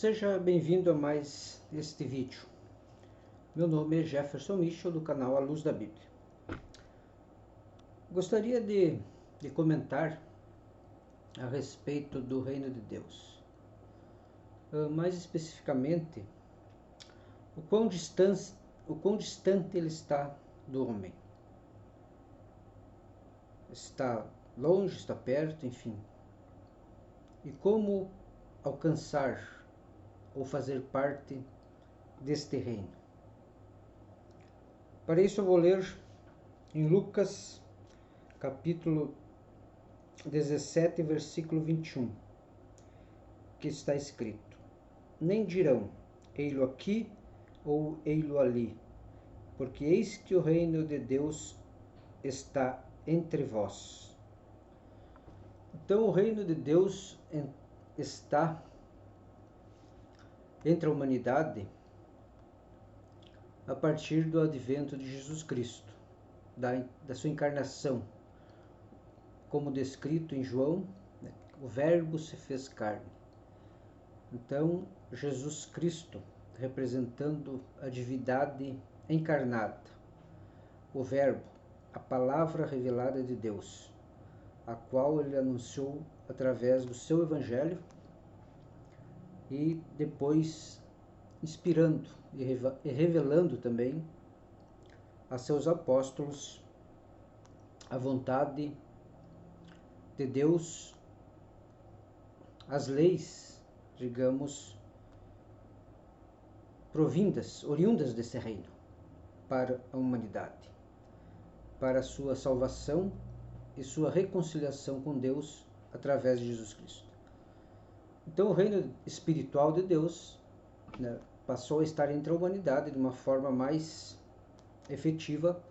Seja bem-vindo a mais este vídeo. Meu nome é Jefferson Michel, do canal A Luz da Bíblia. Gostaria de comentar a respeito do Reino de Deus. Mais especificamente, o quão distante ele está do homem. Está longe, está perto, enfim. E como alcançar ou fazer parte deste reino. Para isso eu vou ler em Lucas, capítulo 17, versículo 21, que está escrito: Nem dirão, ei-lo aqui ou ei-lo ali, porque eis que o reino de Deus está entre vós. Então o reino de Deus está entre a humanidade a partir do advento de Jesus Cristo, da sua encarnação, como descrito em João, o Verbo se fez carne. Então, Jesus Cristo, representando a divindade encarnada, o Verbo, a palavra revelada de Deus, a qual ele anunciou através do seu Evangelho e depois inspirando e revelando também a seus apóstolos a vontade de Deus, as leis, digamos, oriundas desse reino para a humanidade, para a sua salvação e sua reconciliação com Deus através de Jesus Cristo. Então o reino espiritual de Deus, passou a estar entre a humanidade de uma forma mais efetiva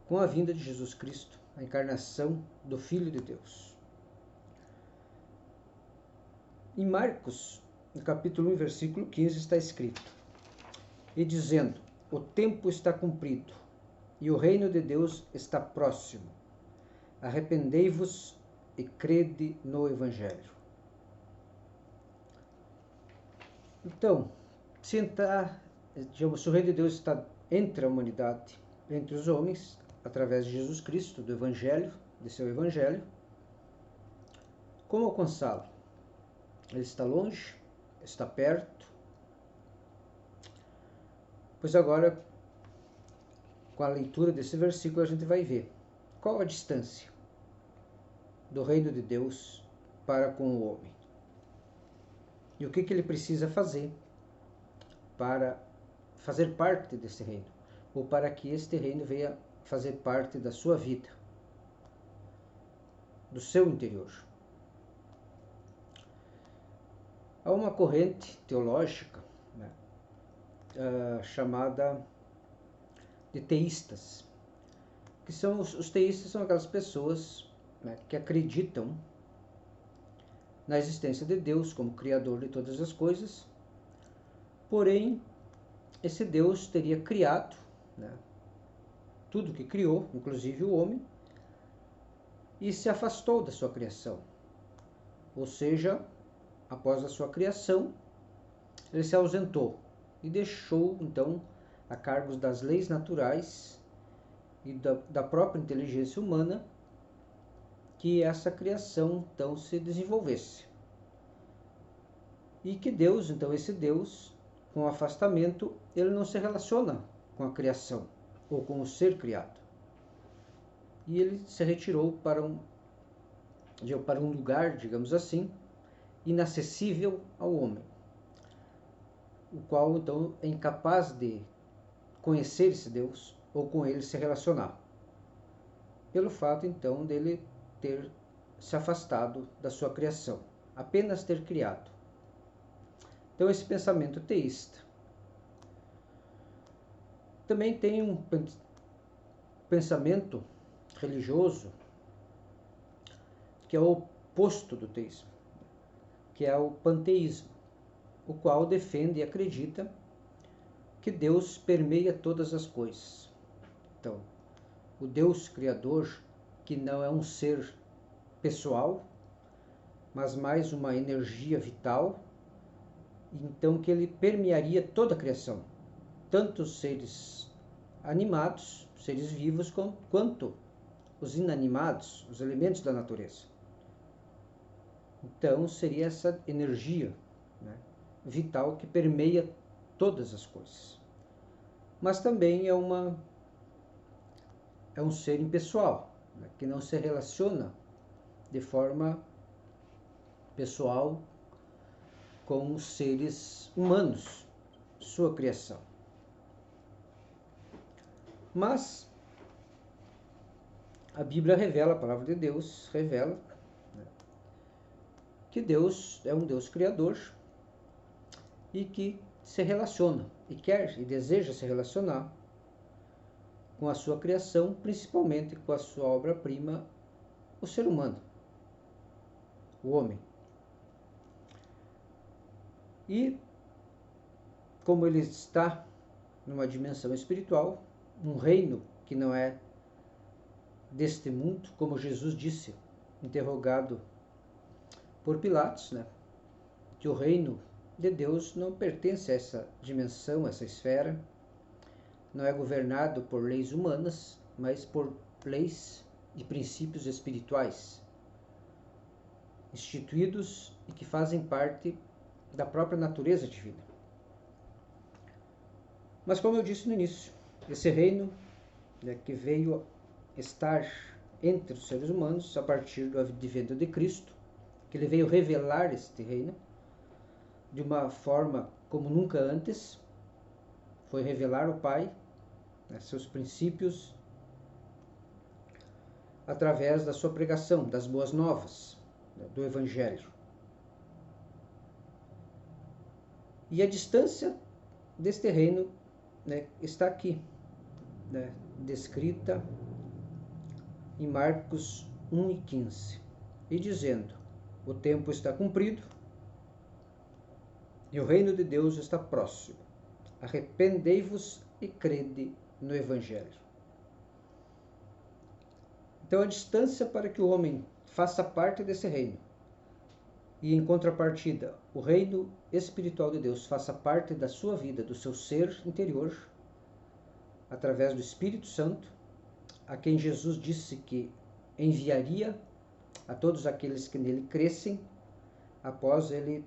com a vinda de Jesus Cristo, a encarnação do Filho de Deus. Em Marcos, no capítulo 1, versículo 15, está escrito: E dizendo, o tempo está cumprido, e o reino de Deus está próximo. Arrependei-vos e crede no Evangelho. Então, se o reino de Deus está entre a humanidade, entre os homens, através de Jesus Cristo, do Evangelho, de seu Evangelho, como alcançá-lo? Ele está longe? Está perto? Pois agora, com a leitura desse versículo, a gente vai ver qual a distância do reino de Deus para com o homem. E o que ele precisa fazer para fazer parte desse reino, ou para que este reino venha fazer parte da sua vida, do seu interior. Há uma corrente teológica, chamada de teístas, que são os teístas são aquelas pessoas, que acreditam na existência de Deus como Criador de todas as coisas, porém esse Deus teria criado, tudo que criou, inclusive o homem, e se afastou da sua criação. Ou seja, após a sua criação, ele se ausentou e deixou, então, a cargo das leis naturais e da própria inteligência humana, que essa criação, então, se desenvolvesse. E que Deus, então, esse Deus, com o afastamento, ele não se relaciona com a criação, ou com o ser criado. E ele se retirou para um lugar, digamos assim, inacessível ao homem, o qual, então, é incapaz de conhecer esse Deus ou com ele se relacionar, pelo fato, então, dele ter se afastado da sua criação, apenas ter criado. Então, esse pensamento teísta também tem um pensamento religioso que é o oposto do teísmo, que é o panteísmo, o qual defende e acredita que Deus permeia todas as coisas. Então, o Deus Criador, que não é um ser pessoal, mas mais uma energia vital, então que ele permearia toda a criação, tanto os seres animados, seres vivos, quanto os inanimados, os elementos da natureza. Então seria essa energia, né, vital que permeia todas as coisas. Mas também é um ser impessoal, né, que não se relaciona de forma pessoal com os seres humanos, sua criação. Mas a Bíblia revela, a palavra de Deus revela, né, que Deus é um Deus criador e que se relaciona e quer e deseja se relacionar com a sua criação, principalmente com a sua obra-prima, o ser humano, o homem. E como ele está numa dimensão espiritual, um reino que não é deste mundo, como Jesus disse, interrogado por Pilatos, né, que o reino de Deus não pertence a essa dimensão, a essa esfera, não é governado por leis humanas, mas por leis e princípios espirituais, instituídos e que fazem parte da própria natureza divina. Mas como eu disse no início, esse reino, né, que veio estar entre os seres humanos a partir do advento de Cristo, que ele veio revelar este reino de uma forma como nunca antes, foi revelar o Pai, né, seus princípios, através da sua pregação, das boas novas, né, do Evangelho. E a distância deste reino, né, está aqui, né, descrita em Marcos 1:15, e dizendo: o tempo está cumprido e o reino de Deus está próximo. Arrependei-vos e crede no Evangelho. Então a distância para que o homem faça parte desse reino e, em contrapartida, o reino espiritual de Deus faça parte da sua vida, do seu ser interior, através do Espírito Santo, a quem Jesus disse que enviaria a todos aqueles que nele crescem após ele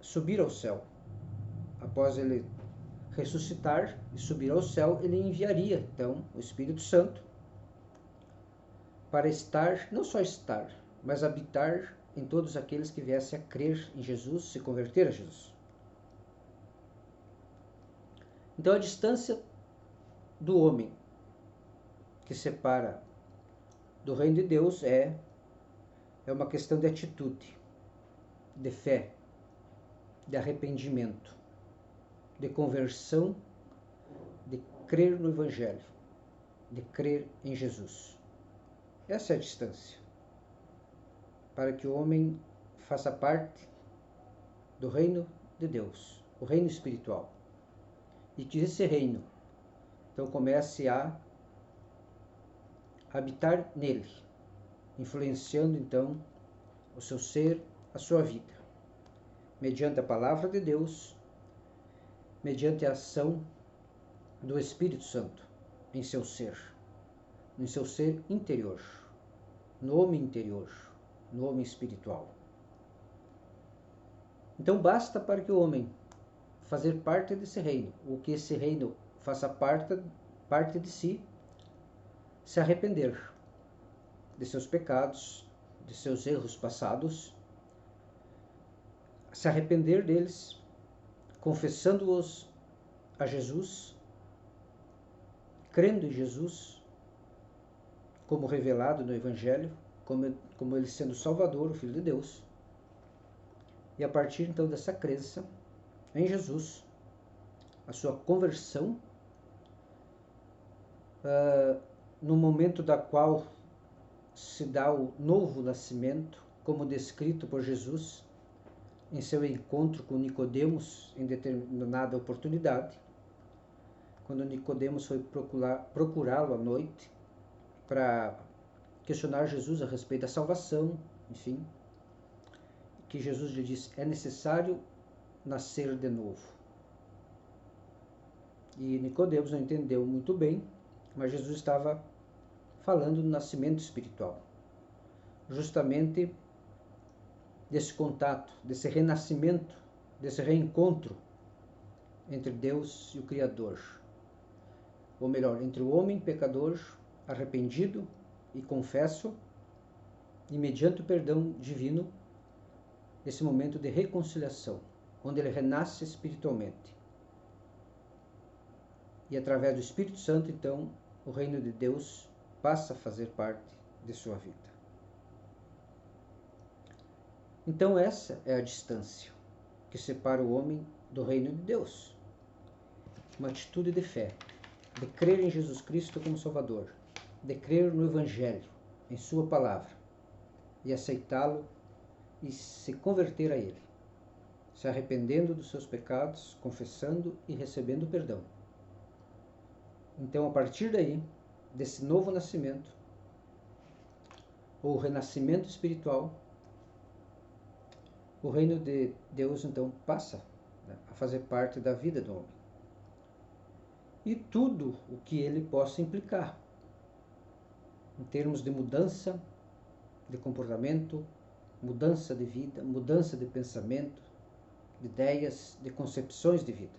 subir ao céu. Após ele ressuscitar e subir ao céu, ele enviaria então o Espírito Santo para estar, não só estar, mas habitar em todos aqueles que viessem a crer em Jesus, se converter a Jesus. Então a distância do homem que separa do reino de Deus é uma questão de atitude, de fé, de arrependimento, de conversão, de crer no Evangelho, de crer em Jesus. Essa é a distância para que o homem faça parte do reino de Deus, o reino espiritual, e que esse reino então comece a habitar nele, influenciando então o seu ser, a sua vida, mediante a palavra de Deus, mediante a ação do Espírito Santo em seu ser interior, no homem interior, no homem espiritual. Então basta para que o homem fazer parte desse reino, ou que esse reino faça parte de si, se arrepender de seus pecados, de seus erros passados, se arrepender deles, confessando-os a Jesus, crendo em Jesus como revelado no Evangelho, como ele sendo o Salvador, o Filho de Deus. E a partir então dessa crença em Jesus, a sua conversão, no momento da qual se dá o novo nascimento, como descrito por Jesus em seu encontro com Nicodemos em determinada oportunidade, quando Nicodemos foi procurá-lo à noite para questionar Jesus a respeito da salvação, enfim, que Jesus lhe disse: é necessário nascer de novo. E Nicodemos não entendeu muito bem, mas Jesus estava falando do nascimento espiritual, justamente desse contato, desse renascimento, desse reencontro entre Deus e o Criador. Ou melhor, entre o homem pecador, arrependido e confesso, e mediante o perdão divino, esse momento de reconciliação, onde ele renasce espiritualmente. E através do Espírito Santo, então, o reino de Deus passa a fazer parte de sua vida. Então essa é a distância que separa o homem do reino de Deus. Uma atitude de fé, de crer em Jesus Cristo como Salvador, de crer no Evangelho, em sua palavra, e aceitá-lo e se converter a ele, se arrependendo dos seus pecados, confessando e recebendo perdão. Então, a partir daí, desse novo nascimento, ou renascimento espiritual, o reino de Deus então passa a fazer parte da vida do homem. E tudo o que ele possa implicar, em termos de mudança de comportamento, mudança de vida, mudança de pensamento, de ideias, de concepções de vida.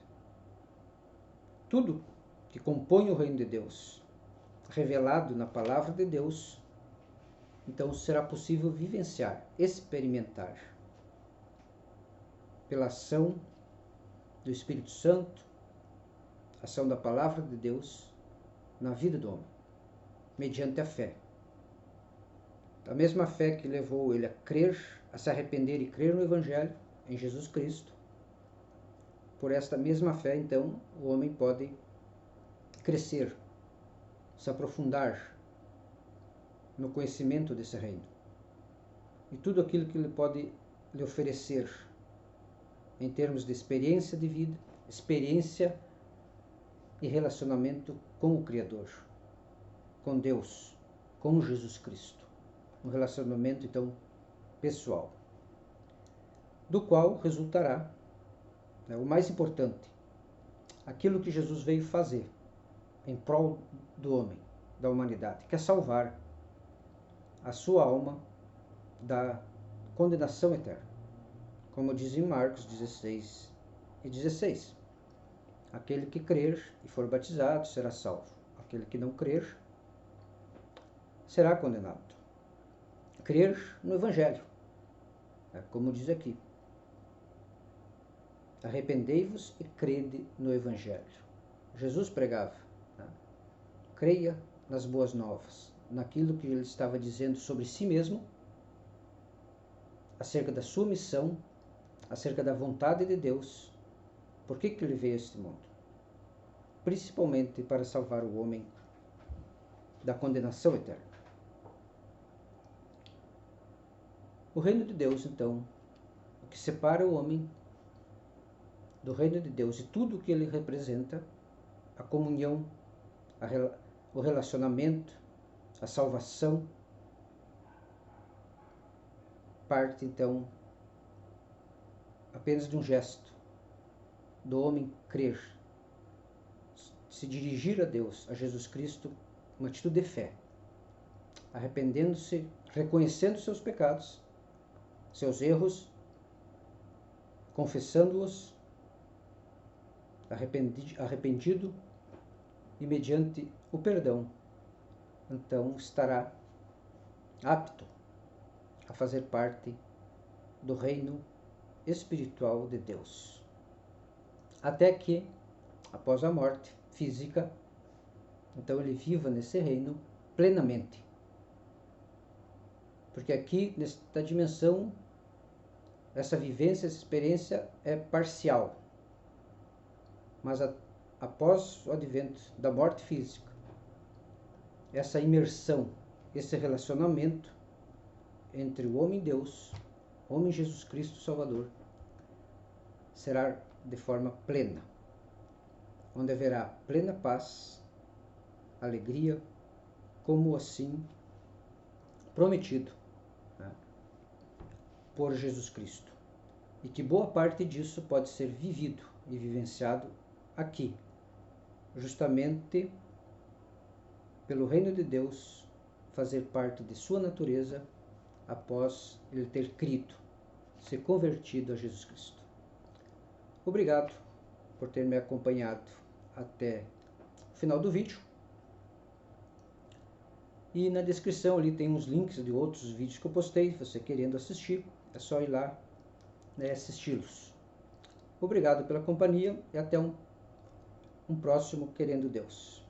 Tudo que compõe o reino de Deus, revelado na palavra de Deus, então será possível vivenciar, experimentar, pela ação do Espírito Santo, ação da palavra de Deus na vida do homem, mediante a fé. A mesma fé que levou ele a crer, a se arrepender e crer no Evangelho, em Jesus Cristo. Por esta mesma fé, então, o homem pode crescer, se aprofundar no conhecimento desse reino. E tudo aquilo que ele pode lhe oferecer em termos de experiência de vida, experiência e relacionamento com o Criador, com Deus, com Jesus Cristo. Um relacionamento, então, pessoal, do qual resultará, o mais importante, aquilo que Jesus veio fazer em prol do homem, da humanidade, que é salvar a sua alma da condenação eterna. Como diz em Marcos 16 e 16. Aquele que crer e for batizado será salvo. Aquele que não crer será condenado. Crer no Evangelho. Como diz aqui. Arrependei-vos e crede no Evangelho. Jesus pregava. Creia nas boas novas, naquilo que ele estava dizendo sobre si mesmo, acerca da sua missão, acerca da vontade de Deus. Por que ele veio a este mundo? Principalmente para salvar o homem da condenação eterna. O reino de Deus, então, o que separa o homem do reino de Deus e tudo o que ele representa, a comunhão, o relacionamento, a salvação, parte então apenas de um gesto do homem crer, se dirigir a Deus, a Jesus Cristo, uma atitude de fé, arrependendo-se, reconhecendo seus pecados, seus erros, confessando-os, arrependido e mediante o perdão, então estará apto a fazer parte do reino espiritual de Deus. Até que, após a morte física, então ele viva nesse reino plenamente. Porque aqui, nesta dimensão, essa vivência, essa experiência é parcial. Mas após o advento da morte física, essa imersão, esse relacionamento entre o homem e Deus, homem Jesus Cristo Salvador, será de forma plena, onde haverá plena paz, alegria, como assim prometido, por Jesus Cristo. e que boa parte disso pode ser vivido e vivenciado aqui, justamente pelo reino de Deus fazer parte de sua natureza após ele ter crido, se convertido a Jesus Cristo. Obrigado por ter me acompanhado até o final do vídeo. E na descrição ali tem uns links de outros vídeos que eu postei. Se você querendo assistir, é só ir lá, né, assisti-los. Obrigado pela companhia e até um próximo, querendo Deus.